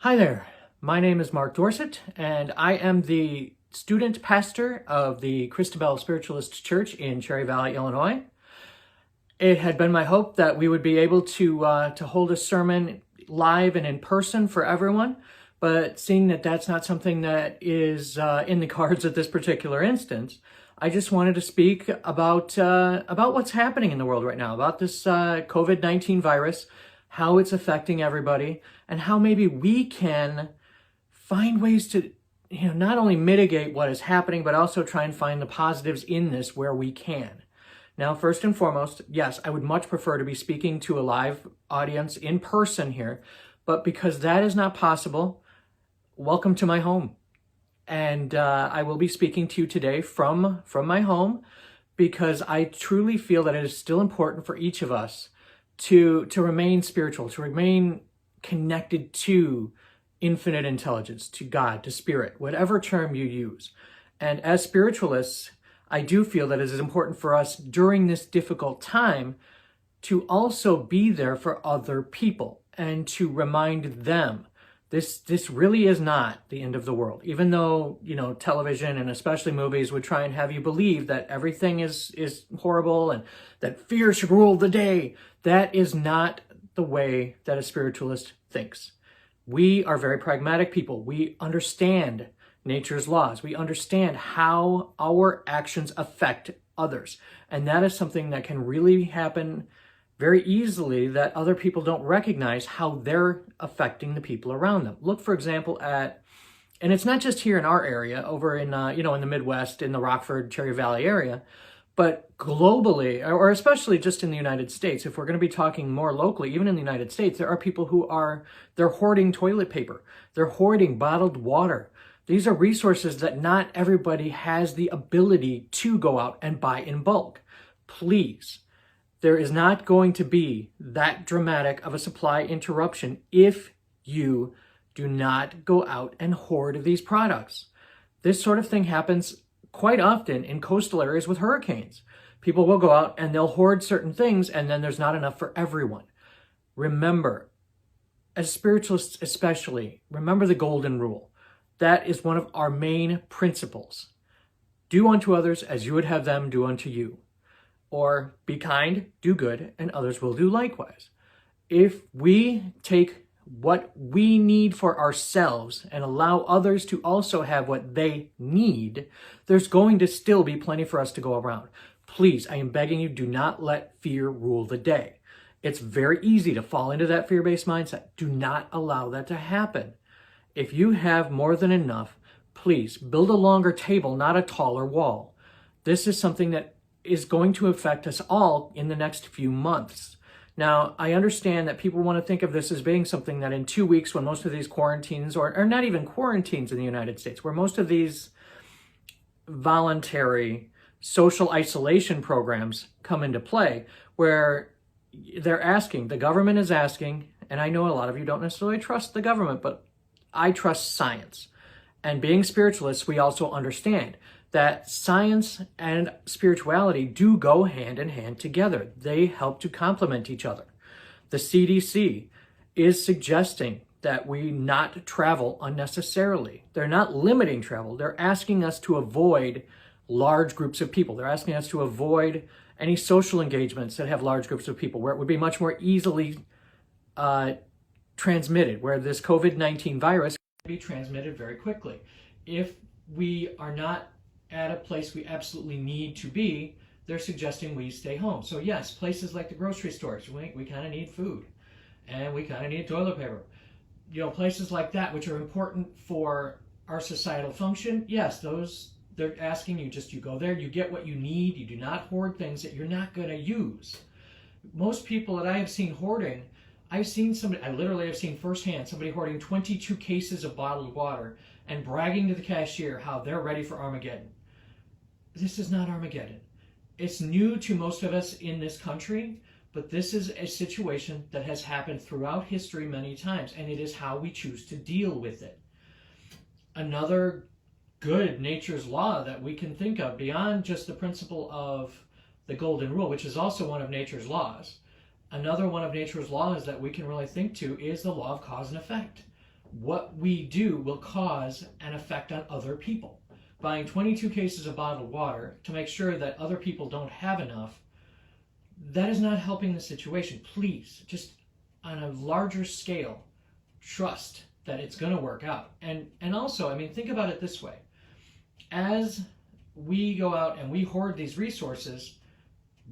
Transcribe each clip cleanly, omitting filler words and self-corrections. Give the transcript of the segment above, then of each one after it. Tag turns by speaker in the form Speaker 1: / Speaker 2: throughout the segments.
Speaker 1: Hi there, my name is Mark Dorset, and I am the student pastor of the Christabel Spiritualist Church in Cherry Valley, Illinois. It had been my hope that we would be able to hold a sermon live and in person for everyone, but seeing that that's not something that is in the cards at this particular instance, I just wanted to speak about what's happening in the world right now, about this COVID-19 virus, how it's affecting everybody, and how maybe we can find ways to, not only mitigate what is happening, but also try and find the positives in this where we can. Now, first and foremost, yes, I would much prefer to be speaking to a live audience in person here, but because that is not possible, welcome to my home. And I will be speaking to you today from my home because I truly feel that it is still important for each of us to remain spiritual, to remain connected to infinite intelligence, to God, to spirit, whatever term you use. And as spiritualists, I do feel that it is important for us during this difficult time to also be there for other people and to remind them this really is not the end of the world. Even though, television and especially movies would try and have you believe that everything is horrible and that fear should rule the day, that is not the way that a spiritualist thinks. We are very pragmatic people. We understand nature's laws. We understand how our actions affect others. And that is something that can really happen very easily, that other people don't recognize how they're affecting the people around them. Look, for example, and it's not just here in our area, over in, in the Midwest, in the Rockford, Cherry Valley area, but globally, or especially just in the United States, if we're going to be talking more locally, even in the United States, there are people they're hoarding toilet paper. They're hoarding bottled water. These are resources that not everybody has the ability to go out and buy in bulk. Please. There is not going to be that dramatic of a supply interruption if you do not go out and hoard these products. This sort of thing happens quite often in coastal areas with hurricanes. People will go out and they'll hoard certain things, and then there's not enough for everyone. Remember, as spiritualists especially, remember the golden rule. That is one of our main principles. Do unto others as you would have them do unto you. Or be kind, do good, and others will do likewise. If we take what we need for ourselves and allow others to also have what they need, there's going to still be plenty for us to go around. Please, I am begging you, do not let fear rule the day. It's very easy to fall into that fear-based mindset. Do not allow that to happen. If you have more than enough, please build a longer table, not a taller wall. This is something that is going to affect us all in the next few months. Now, I understand that people want to think of this as being something that in 2 weeks, when most of these quarantines, or not even quarantines in the United States, where most of these voluntary social isolation programs come into play, where the government is asking, and I know a lot of you don't necessarily trust the government, but I trust science. And being spiritualists, we also understand that science and spirituality do go hand in hand together. They help to complement each other. The CDC is suggesting that we not travel unnecessarily. They're not limiting travel. They're asking us to avoid large groups of people. They're asking us to avoid any social engagements that have large groups of people, where it would be much more easily transmitted, where this COVID-19 virus can be transmitted very quickly. If we are not at a place we absolutely need to be, they're suggesting we stay home. So yes, places like the grocery stores, we kind of need food, and we kind of need toilet paper. Places like that, which are important for our societal function, yes, they're asking you you go there, you get what you need, you do not hoard things that you're not going to use. Most people that I have seen hoarding, I literally have seen firsthand somebody hoarding 22 cases of bottled water and bragging to the cashier how they're ready for Armageddon. This is not Armageddon. It's new to most of us in this country, but this is a situation that has happened throughout history many times, and it is how we choose to deal with it. Another good nature's law that we can think of, beyond just the principle of the golden rule, which is also one of nature's laws, another one of nature's laws that we can really think to is the law of cause and effect. what we do will cause an effect on other people. Buying 22 cases of bottled water to make sure that other people don't have enough, that is not helping the situation. Please, just on a larger scale, trust that it's going to work out. And also, I mean, think about it this way. As we go out and we hoard these resources,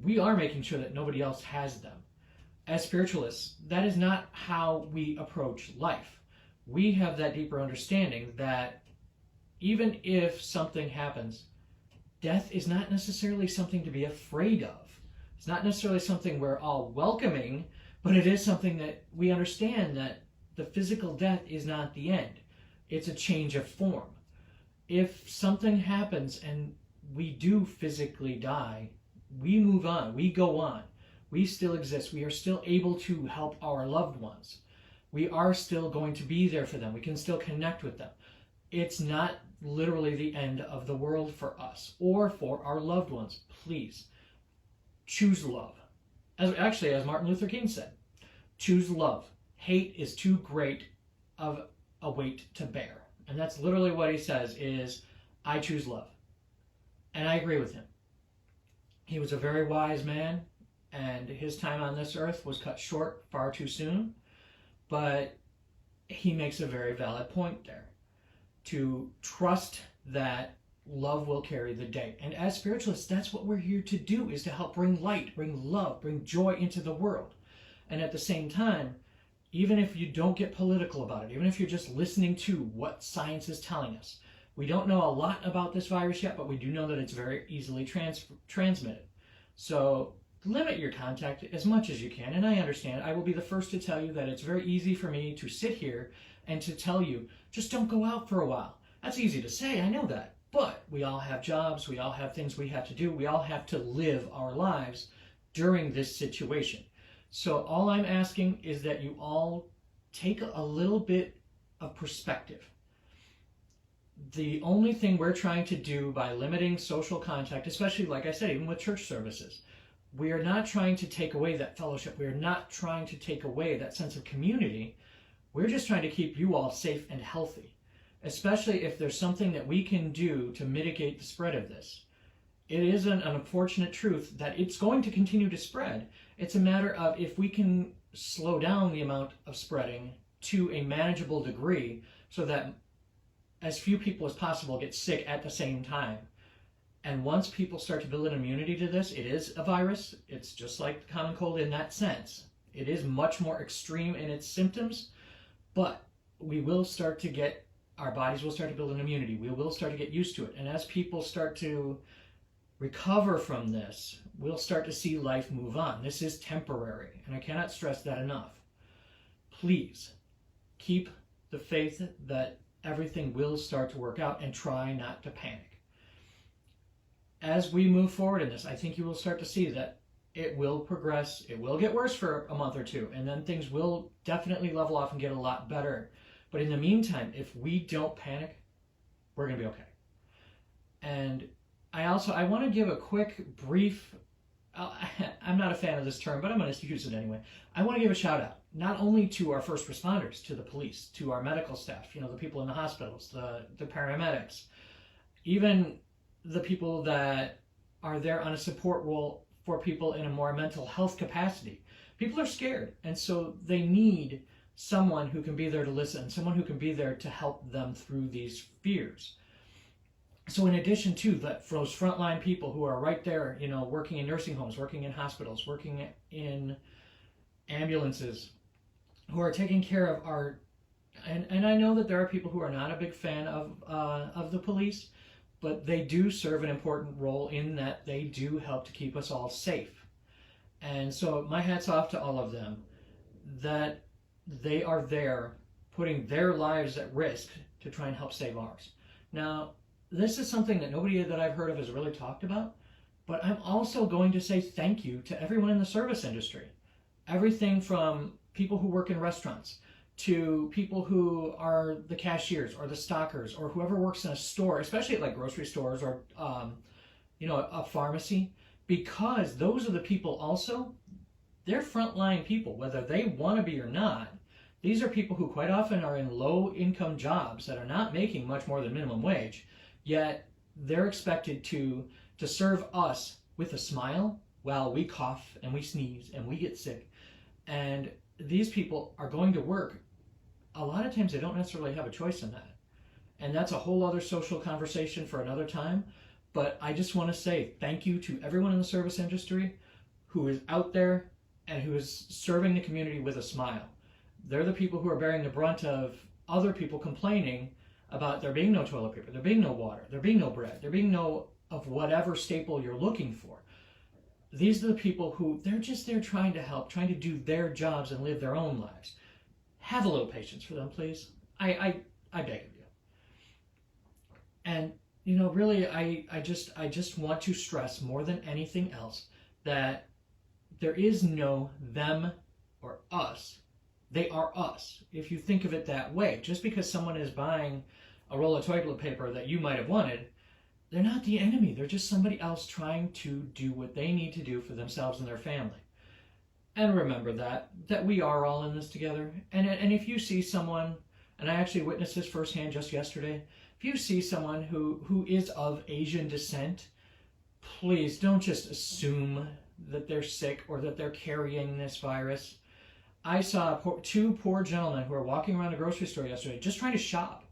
Speaker 1: we are making sure that nobody else has them. As spiritualists, that is not how we approach life. We have that deeper understanding that even if something happens, death is not necessarily something to be afraid of. It's not necessarily something we're all welcoming, but it is something that we understand that the physical death is not the end. It's a change of form. If something happens and we do physically die, we move on, we go on. We still exist. We are still able to help our loved ones. We are still going to be there for them. We can still connect with them. It's not literally the end of the world for us or for our loved ones. Please, choose love. As Martin Luther King said, choose love. Hate is too great of a weight to bear. And that's literally what he says is, I choose love. And I agree with him. He was a very wise man, and his time on this earth was cut short far too soon. But he makes a very valid point there. To trust that love will carry the day. And as spiritualists, that's what we're here to do, is to help bring light, bring love, bring joy into the world. And at the same time, even if you don't get political about it, even if you're just listening to what science is telling us, we don't know a lot about this virus yet, but we do know that it's very easily transmitted. So limit your contact as much as you can. And I understand. I will be the first to tell you that it's very easy for me to sit here and to tell you, just don't go out for a while. That's easy to say, I know that. But we all have jobs, we all have things we have to do, we all have to live our lives during this situation. So all I'm asking is that you all take a little bit of perspective. The only thing we're trying to do by limiting social contact, especially, like I said, even with church services, we are not trying to take away that fellowship. We are not trying to take away that sense of community. We're just trying to keep you all safe and healthy, especially if there's something that we can do to mitigate the spread of this. It is an unfortunate truth that it's going to continue to spread. It's a matter of if we can slow down the amount of spreading to a manageable degree so that as few people as possible get sick at the same time. And once people start to build an immunity to this, it is a virus. It's just like the common cold in that sense. It is much more extreme in its symptoms, but we will start to get, our bodies will start to build an immunity. We will start to get used to it. And as people start to recover from this, we'll start to see life move on. This is temporary, and I cannot stress that enough. Please keep the faith that everything will start to work out and try not to panic. As we move forward in this, I think you will start to see that it will progress. It will get worse for a month or two, and then things will definitely level off and get a lot better. But in the meantime, if we don't panic, we're going to be okay. And I want to give a quick, brief, I'm not a fan of this term, but I'm going to use it anyway. I want to give a shout out, not only to our first responders, to the police, to our medical staff, the people in the hospitals, the paramedics, even the people that are there on a support role for people in a more mental health capacity. People are scared, and so they need someone who can be there to listen, someone who can be there to help them through these fears. So in addition to that, for those frontline people who are right there, working in nursing homes, working in hospitals, working in ambulances, who are taking care of our, and I know that there are people who are not a big fan of the police, but they do serve an important role in that they do help to keep us all safe. And so my hat's off to all of them, that they are there putting their lives at risk to try and help save ours. Now, this is something that nobody that I've heard of has really talked about, but I'm also going to say thank you to everyone in the service industry. Everything from people who work in restaurants to people who are the cashiers or the stockers or whoever works in a store, especially at like grocery stores or a pharmacy, because those are the people also, they're frontline people, whether they want to be or not. These are people who quite often are in low-income jobs that are not making much more than minimum wage, yet they're expected to serve us with a smile while we cough and we sneeze and we get sick. And these people are going to work. A lot of times they don't necessarily have a choice in that. And that's a whole other social conversation for another time. But I just want to say thank you to everyone in the service industry who is out there and who is serving the community with a smile. They're the people who are bearing the brunt of other people complaining about there being no toilet paper, there being no water, there being no bread, there being no of whatever staple you're looking for. These are the people who, they're just there trying to help, trying to do their jobs and live their own lives. Have a little patience for them, please. I beg of you. And, you know, really, I just want to stress more than anything else that there is no them or us. They are us, if you think of it that way. Just because someone is buying a roll of toilet paper that you might have wanted, they're not the enemy. They're just somebody else trying to do what they need to do for themselves and their family. And remember that we are all in this together. And if you see someone, and I actually witnessed this firsthand just yesterday, if you see someone who is of Asian descent, please don't just assume that they're sick or that they're carrying this virus. I saw two poor gentlemen who were walking around a grocery store yesterday just trying to shop.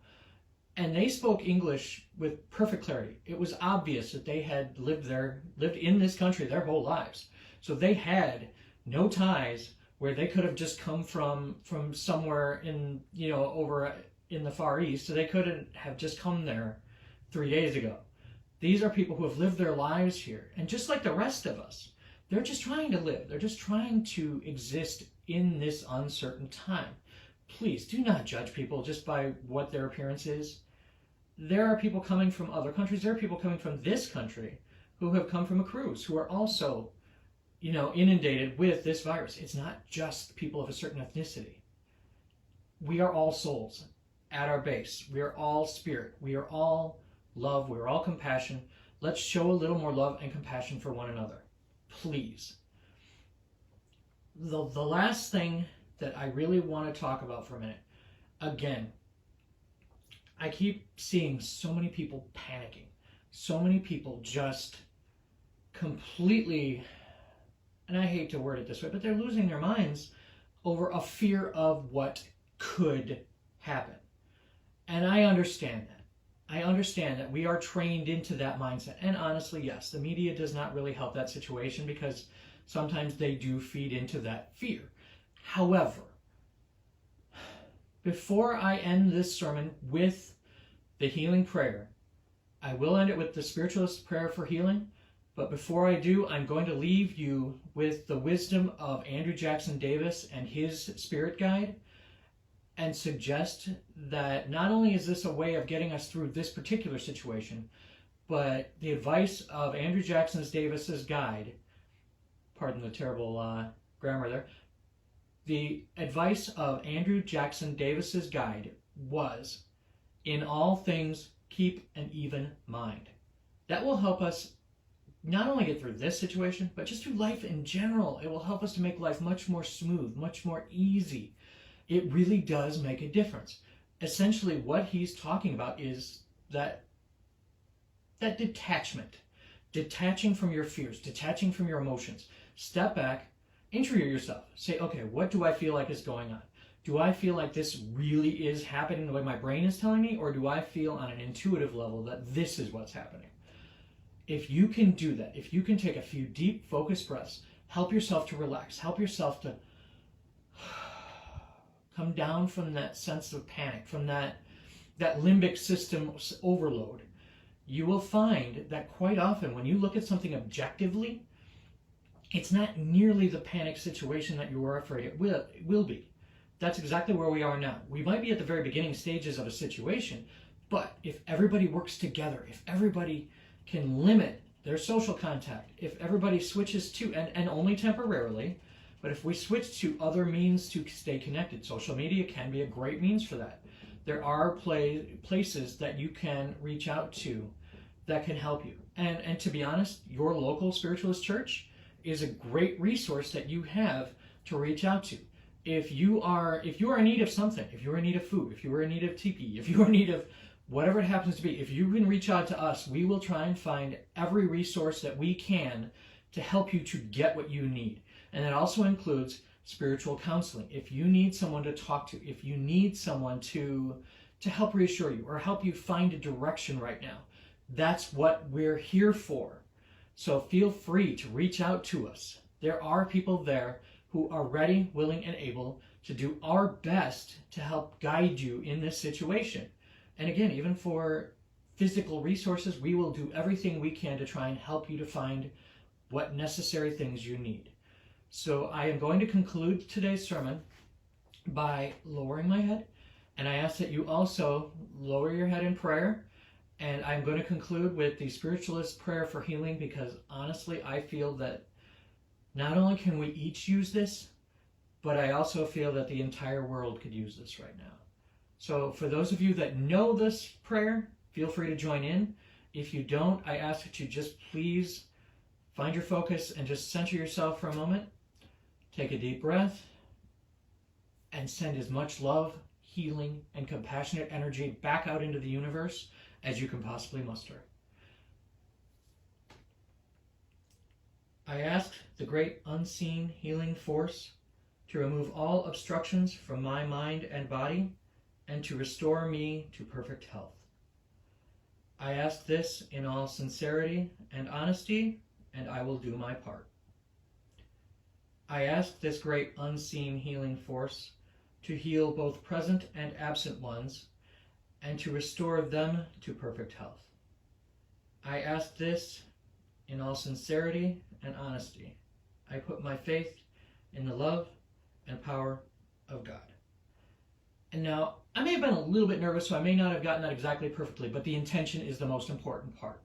Speaker 1: And they spoke English with perfect clarity. It was obvious that they had lived in this country their whole lives. So they had no ties where they could have just come from somewhere in, over in the Far East. So they couldn't have just come there 3 days ago. These are people who have lived their lives here. And just like the rest of us, they're just trying to live. They're just trying to exist in this uncertain time. Please do not judge people just by what their appearance is. There are people coming from other countries. There are people coming from this country who have come from a cruise who are also, inundated with this virus. It's not just people of a certain ethnicity. We are all souls at our base. We are all spirit. We are all love. We are all compassion. Let's show a little more love and compassion for one another. Please. The last thing that I really want to talk about for a minute, again, I keep seeing so many people panicking, so many people just completely, and I hate to word it this way, but they're losing their minds over a fear of what could happen. And I understand that. I understand that we are trained into that mindset. And honestly, yes, the media does not really help that situation because sometimes they do feed into that fear. However, before I end this sermon with the healing prayer, I will end it with the Spiritualist prayer for healing. But before I do, I'm going to leave you with the wisdom of Andrew Jackson Davis and his spirit guide, and suggest that not only is this a way of getting us through this particular situation, but the advice of Andrew Jackson Davis's guide, pardon the terrible grammar there, the advice of Andrew Jackson Davis's guide was, in all things, keep an even mind. That will help us not only get through this situation, but just through life in general. It will help us to make life much more smooth, much more easy. It really does make a difference. Essentially, what he's talking about is that detachment, detaching from your fears, detaching from your emotions. Step back, interview yourself. Say, okay, what do I feel like is going on? Do I feel like this really is happening the way my brain is telling me, or do I feel on an intuitive level that this is what's happening? If you can do that, if you can take a few deep, focused breaths, help yourself to relax, help yourself to come down from that sense of panic, from that limbic system overload, you will find that quite often when you look at something objectively, it's not nearly the panic situation that you were afraid it will be. That's exactly where we are now. We might be at the very beginning stages of a situation, but if everybody works together, if everybody can limit their social contact, if everybody switches to, and only temporarily, but if we switch to other means to stay connected, social media can be a great means for that. There are places that you can reach out to that can help you. And to be honest, your local spiritualist church is a great resource that you have to reach out to. if you are in need of something, if you're in need of food, if you're in need of TP, if you're in need of whatever it happens to be, if you can reach out to us, we will try and find every resource that we can to help you to get what you need. And that also includes spiritual counseling. If you need someone to talk to, if you need someone to help reassure you or help you find a direction right now, that's what we're here for. So feel free to reach out to us. There are people there who are ready, willing, and able to do our best to help guide you in this situation. And again, even for physical resources, we will do everything we can to try and help you to find what necessary things you need. So I am going to conclude today's sermon by lowering my head, and I ask that you also lower your head in prayer. And I'm going to conclude with the Spiritualist prayer for healing, because honestly, I feel that not only can we each use this, but I also feel that the entire world could use this right now. So for those of you that know this prayer, feel free to join in. If you don't, I ask that you just please find your focus and just center yourself for a moment. Take a deep breath and send as much love, healing, and compassionate energy back out into the universe as you can possibly muster. I ask the great unseen healing force to remove all obstructions from my mind and body and to restore me to perfect health. I ask this in all sincerity and honesty, and I will do my part. I ask this great unseen healing force to heal both present and absent ones and to restore them to perfect health. I ask this in all sincerity and honesty. I put my faith in the love and power of God. And now, I may have been a little bit nervous, so I may not have gotten that exactly perfectly, but the intention is the most important part.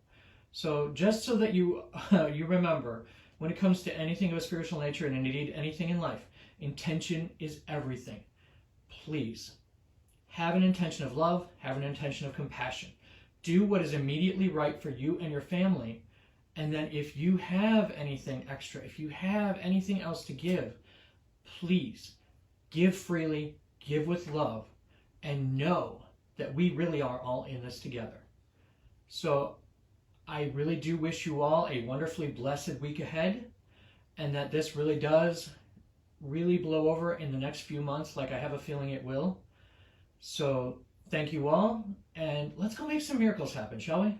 Speaker 1: So just so that you remember, when it comes to anything of a spiritual nature and indeed anything in life, intention is everything. Please, have an intention of love, have an intention of compassion. Do what is immediately right for you and your family, and then if you have anything extra, if you have anything else to give, please give freely, give with love, and know that we really are all in this together. So I really do wish you all a wonderfully blessed week ahead, and that this really does blow over in the next few months like I have a feeling it will. So thank you all, and let's go make some miracles happen, shall we?